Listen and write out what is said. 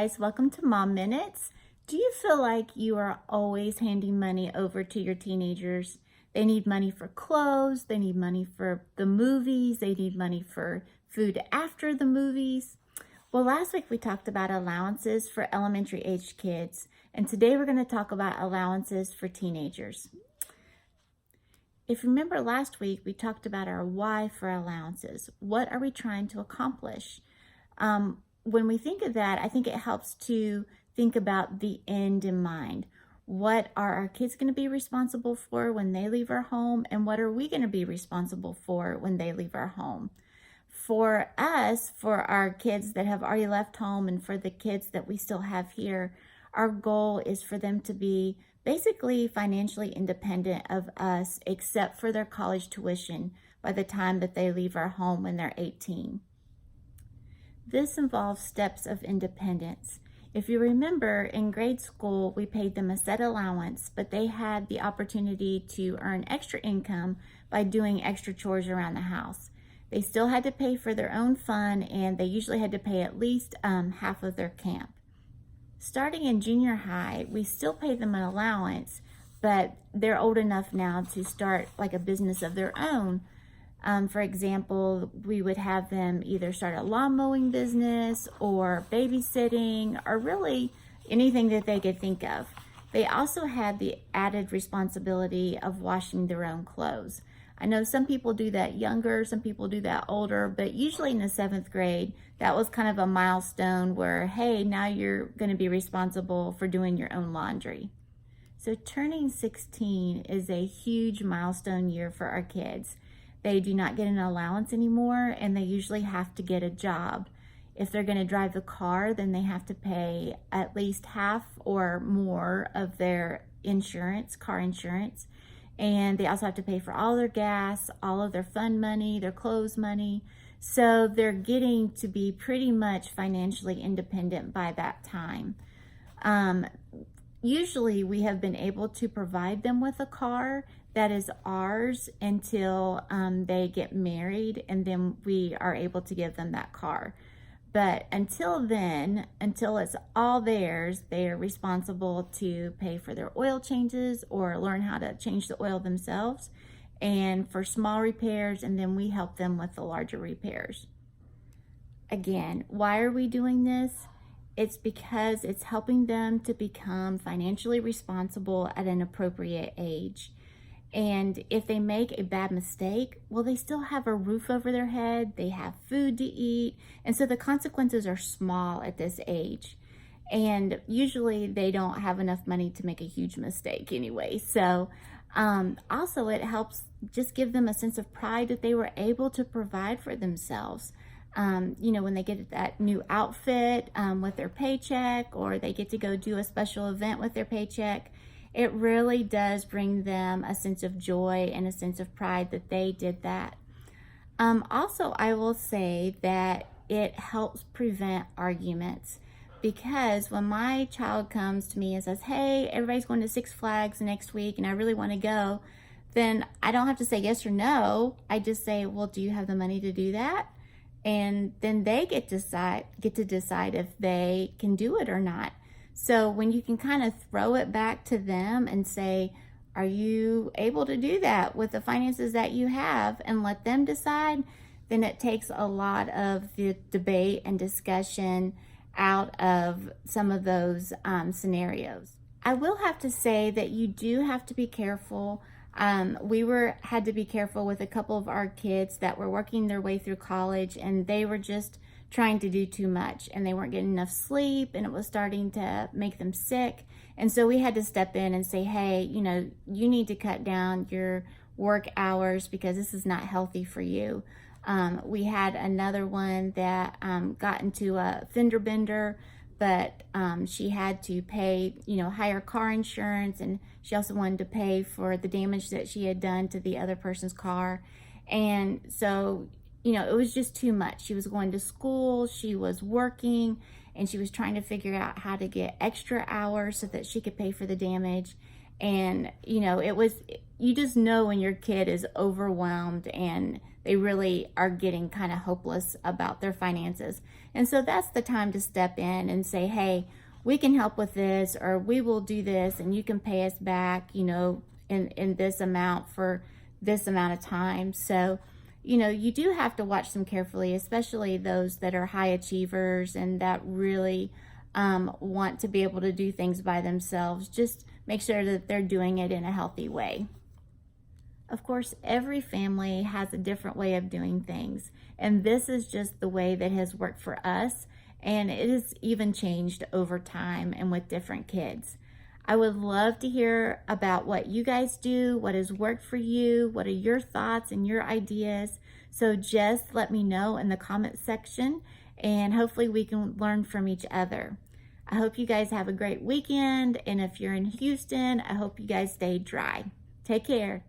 guys, welcome to Mom Minutes. Do you feel like you are always handing money over to your teenagers? They need money for clothes, they need money for the movies, they need money for food after the movies. Well, last week we talked about allowances for elementary age kids, and today we're going to talk about allowances for teenagers. If you remember last week, we talked about our why for allowances. What are we trying to accomplish? When we think of that, I think it helps to think about the end in mind. What are our kids going to be responsible for when they leave our home, and what are we going to be responsible for when they leave our home? For us, for our kids that have already left home and for the kids that we still have here, our goal is for them to be basically financially independent of us, except for their college tuition by the time that they leave our home when they're 18. This involves steps of independence. If you remember, in grade school, we paid them a set allowance, but they had the opportunity to earn extra income by doing extra chores around the house. They still had to pay for their own fun, and they usually had to pay at least half of their camp. Starting in junior high, we still pay them an allowance, but they're old enough now to start like a business of their own. For example, we would have them either start a lawn mowing business or babysitting or really anything that they could think of. They also had the added responsibility of washing their own clothes. I know some people do that younger, some people do that older, but usually in the 7th grade, that was kind of a milestone where, hey, now you're going to be responsible for doing your own laundry. So turning 16 is a huge milestone year for our kids. They do not get an allowance anymore, and they usually have to get a job. If they're going to drive the car, then they have to pay at least half or more of their insurance, car insurance. And they also have to pay for all their gas, all of their fun money, their clothes money. So they're getting to be pretty much financially independent by that time. Usually we have been able to provide them with a car that is ours until they get married, and then we are able to give them that car. But until then, until it's all theirs, they are responsible to pay for their oil changes or learn how to change the oil themselves, and for small repairs, and then we help them with the larger repairs. Again, why are we doing this? It's because it's helping them to become financially responsible at an appropriate age. And if they make a bad mistake, well, they still have a roof over their head, they have food to eat, and so the consequences are small at this age. And usually they don't have enough money to make a huge mistake anyway. So also it helps just give them a sense of pride that they were able to provide for themselves. When they get that new outfit with their paycheck, or they get to go do a special event with their paycheck, it really does bring them a sense of joy and a sense of pride that they did that. Also, I will say that it helps prevent arguments, because when my child comes to me and says, hey, everybody's going to Six Flags next week and I really want to go, then I don't have to say yes or no. I just say, well, do you have the money to do that? And then they get to decide if they can do it or not. So when you can kind of throw it back to them and say, are you able to do that with the finances that you have, and let them decide, then it takes a lot of the debate and discussion out of some of those scenarios. I will have to say that you do have to be careful. We had to be careful with a couple of our kids that were working their way through college, and they were just trying to do too much, and they weren't getting enough sleep, and it was starting to make them sick. And so we had to step in and say, hey, you need to cut down your work hours because this is not healthy for you. We had another one that got into a fender bender, but she had to pay, higher car insurance, and she also wanted to pay for the damage that she had done to the other person's car. And so it was just too much. She was going to school, she was working, and she was trying to figure out how to get extra hours so that she could pay for the damage. And, you just know when your kid is overwhelmed and they really are getting kind of hopeless about their finances. And so that's the time to step in and say, hey, we can help with this, or we will do this, and you can pay us back, in this amount for this amount of time. So, you do have to watch them carefully, especially those that are high achievers and that really want to be able to do things by themselves. Just make sure that they're doing it in a healthy way. Of course, every family has a different way of doing things, and this is just the way that has worked for us, and it has even changed over time and with different kids. I would love to hear about what you guys do, what has worked for you, what are your thoughts and your ideas. So just let me know in the comment section, and hopefully we can learn from each other. I hope you guys have a great weekend, and if you're in Houston, I hope you guys stay dry. Take care.